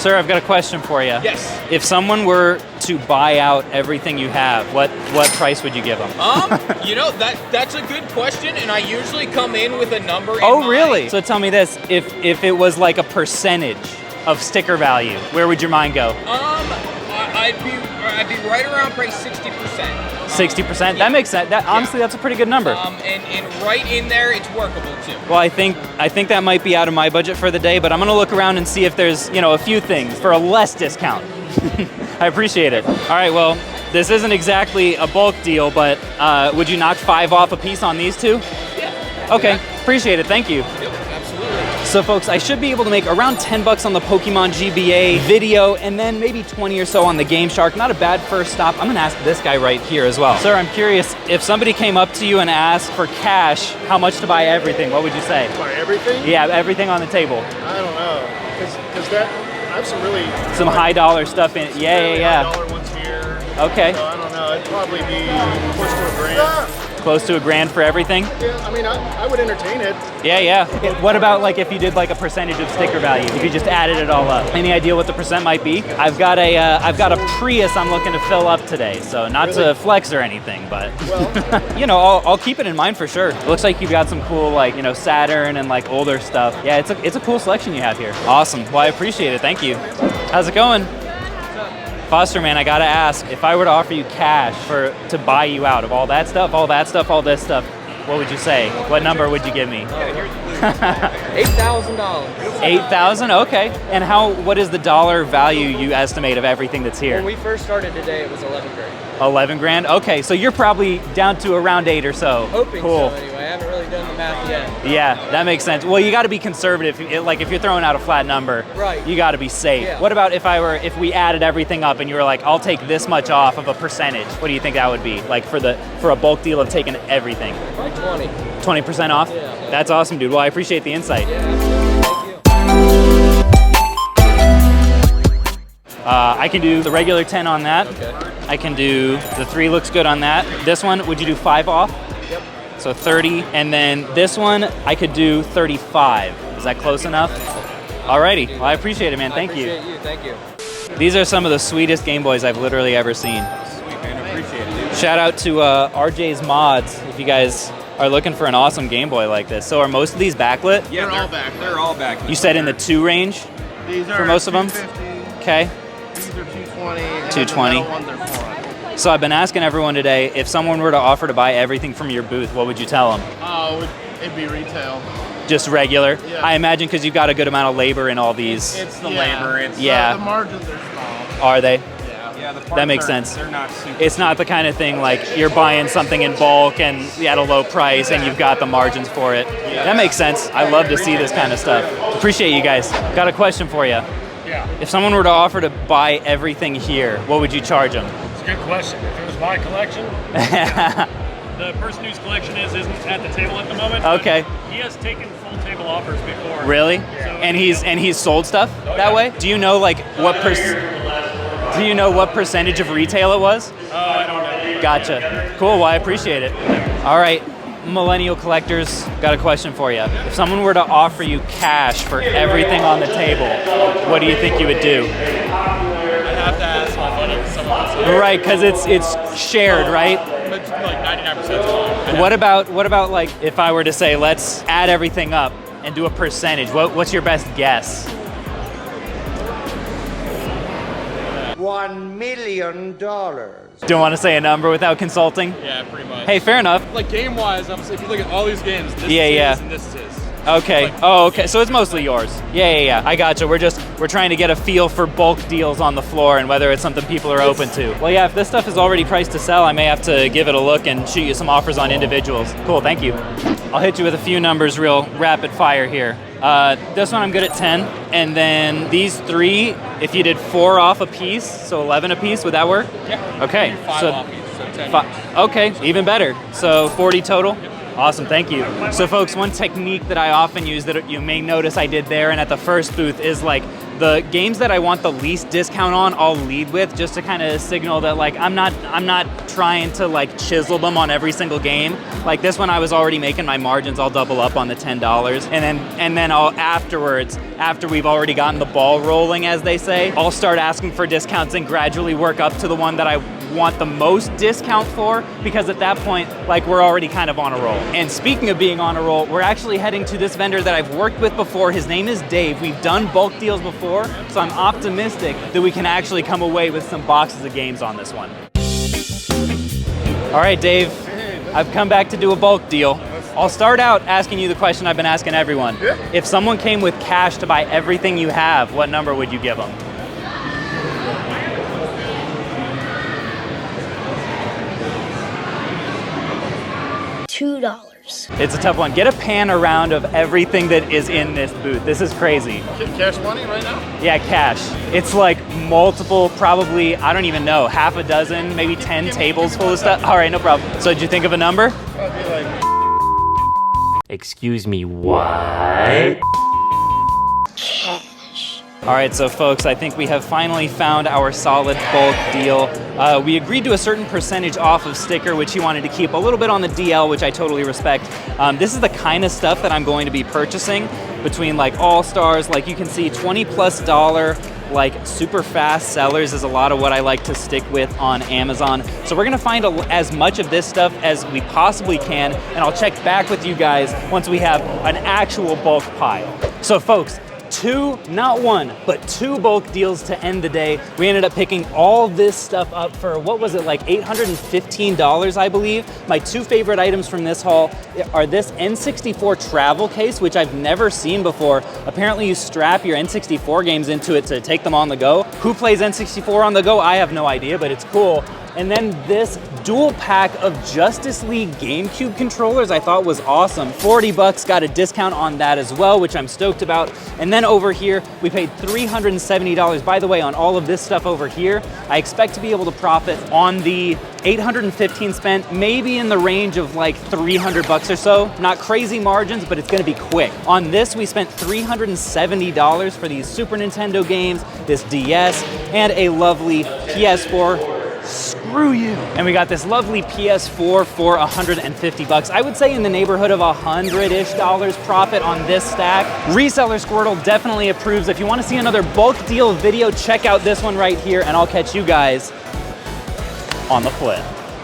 Sir, I've got a question for you. Yes. If someone were to buy out everything you have, what price would you give them? You know, that's a good question, and I usually come in with a number in Oh, mind. really? So tell me this, if it was like a percentage of sticker value, where would your mind go? I'd be right around probably 60%. 60%? That makes sense. Honestly, that's a pretty good number. And right in there, it's workable too. Well, I think that might be out of my budget for the day, but I'm gonna look around and see if there's, a few things for a less discount. I appreciate it. All right, well, this isn't exactly a bulk deal, but would you knock 5 off a piece on these two? Yeah. Okay, appreciate it, thank you. Yep, absolutely. So folks, I should be able to make around 10 bucks on the Pokemon GBA video and then maybe 20 or so on the Game Shark. Not a bad first stop. I'm gonna ask this guy right here as well. Sir, I'm curious, if somebody came up to you and asked for cash, how much to buy everything, what would you say? Buy everything? Yeah, everything on the table. I don't know, because I have some high dollar stuff in it. Yeah. High dollar ones here. Okay. So I don't know, it'd probably be close to $1,000. Close to $1,000 for everything? Yeah, I mean, I would entertain it. Yeah. What about like if you did like a percentage of sticker value? If you just added it all up? Any idea what the percent might be? I've got a Prius I'm looking to fill up today, so not to flex or anything, but well, I'll keep it in mind for sure. It looks like you've got some cool like Saturn and like older stuff. Yeah, it's a cool selection you have here. Awesome. Well, I appreciate it. Thank you. How's it going? Foster man, I gotta ask, if I were to offer you cash to buy you out of all that stuff, all this stuff, what would you say? What number would you give me? $8,000. 8,000? Okay. And what is the dollar value you estimate of everything that's here? When we first started today, it was 11 grand. 11 grand? Okay, so you're probably down to around 8 or so. Hoping cool. so anyway. I haven't really done the math yet. Yeah, that makes sense. Well, you got to be conservative. Like if you're throwing out a flat number, right, you got to be safe. Yeah. What about if we added everything up and you were like, I'll take this much off of a percentage? What do you think that would be? Like for a bulk deal of taking everything? Probably 20. 20% off? Yeah. That's awesome, dude. Well, I appreciate the insight. Yeah, I can do the regular 10 on that. okay. I can do the 3 looks good on that. This one, would you do 5 off? Yep. So 30, and then this one, I could do 35. Is that close enough? Alrighty, well I appreciate it, man, thank you. I appreciate you, thank you. These are some of the sweetest Game Boys I've literally ever seen. Sweet, man, I appreciate it, dude. Shout out to RJ's Mods, if you guys are looking for an awesome Game Boy like this. So are most of these backlit? Yeah, they're all backlit. You said in the 2 range? these are for most of them? 250, Okay. these are 220, and 220. the middle ones are 400. So I've been asking everyone today, if someone were to offer to buy everything from your booth, what would you tell them? Oh, it'd be retail. Just regular? Yeah. I imagine because you've got a good amount of labor in all these. It's the labor, It's the margins are small. Are they? Yeah, the That makes sense. They're not super. It's not the kind of thing like you're buying something in bulk and at a low price and you've got the margins for it. That makes sense. I love to see this kind of stuff. Appreciate you guys. Got a question for you. Yeah, If someone were to offer to buy everything here, what would you charge them? it's a good question. If it was my collection, the person whose collection isn't at the table at the moment. but Okay. He has taken full table offers before. Really? Yeah. And he's sold stuff that yeah. way? Do you know like what percentage of retail it was? I don't know. Gotcha. Cool. Well, I appreciate it. All right, millennial collectors, got a question for you. If someone were to offer you cash for everything on the table, what do you think you would do? I'd have to ask my money if someone else. Right, because it's shared, right? But like 99% of mine. What about like if I were to say let's add everything up and do a percentage? What's your best guess? $1 million. Don't want to say a number without consulting? Yeah, pretty much. Hey, fair enough. Like game-wise, if you look at all these games, this Yeah, is yeah. his and this is his. Okay. Oh, okay. So it's mostly yours. Yeah. I gotcha. We're trying to get a feel for bulk deals on the floor and whether it's something people are open to. Well, yeah, if this stuff is already priced to sell, I may have to give it a look and shoot you some offers on individuals. Cool, thank you. I'll hit you with a few numbers real rapid fire here. This one I'm good at 10. And then these 3, if you did 4 off a piece, so 11 a piece, would that work? Yeah. Okay. 5 so off each, so 10 each. Okay, even better. So 40 total? Awesome, thank you. So folks, one technique that I often use that you may notice I did there and at the first booth is like The games that I want the least discount on, I'll lead with, just to kind of signal that like I'm not trying to like chisel them on every single game. Like this one, I was already making my margins. I'll double up on the $10, and then I'll afterwards, after we've already gotten the ball rolling, as they say, I'll start asking for discounts and gradually work up to the one that I want the most discount for, because at that point, like, we're already kind of on a roll. And speaking of being on a roll, we're actually heading to this vendor that I've worked with before. His name is Dave. We've done bulk deals before, so I'm optimistic that we can actually come away with some boxes of games on this one. All right, Dave, I've come back to do a bulk deal. I'll start out asking you the question I've been asking everyone. Yeah. If someone came with cash to buy everything you have, what number would you give them? $2. It's a tough one. Get a pan around of everything that is in this booth. This is crazy. Cash money right now? Yeah, cash. It's like multiple, probably, I don't even know, half a dozen, maybe 10 tables full of stuff. All right, no problem. So did you think of a number? Probably like Excuse me, what? All right, so folks, I think we have finally found our solid bulk deal. We agreed to a certain percentage off of sticker, which he wanted to keep a little bit on the DL, which I totally respect. This is the kind of stuff that I'm going to be purchasing between like All-Stars. Like you can see, $20+, like super fast sellers is a lot of what I like to stick with on Amazon. So we're gonna find as much of this stuff as we possibly can, and I'll check back with you guys once we have an actual bulk pile. So folks, not one, but two bulk deals to end the day. We ended up picking all this stuff up for, what was it, like $815, I believe. My two favorite items from this haul are this N64 travel case, which I've never seen before. Apparently you strap your N64 games into it to take them on the go. Who plays N64 on the go? I have no idea, but it's cool. And then this dual pack of Justice League GameCube controllers I thought was awesome. $40, got a discount on that as well, which I'm stoked about. And then over here, we paid $370. By the way, on all of this stuff over here, I expect to be able to profit on the $815 spent, maybe in the range of like $300 or so. Not crazy margins, but it's gonna be quick. On this, we spent $370 for these Super Nintendo games, this DS, and a lovely PS4. Screw you. And we got this lovely PS4 for $150. I would say in the neighborhood of $100-ish profit on this stack. Reseller Squirtle definitely approves. If you want to see another bulk deal video, check out this one right here, and I'll catch you guys on the flip.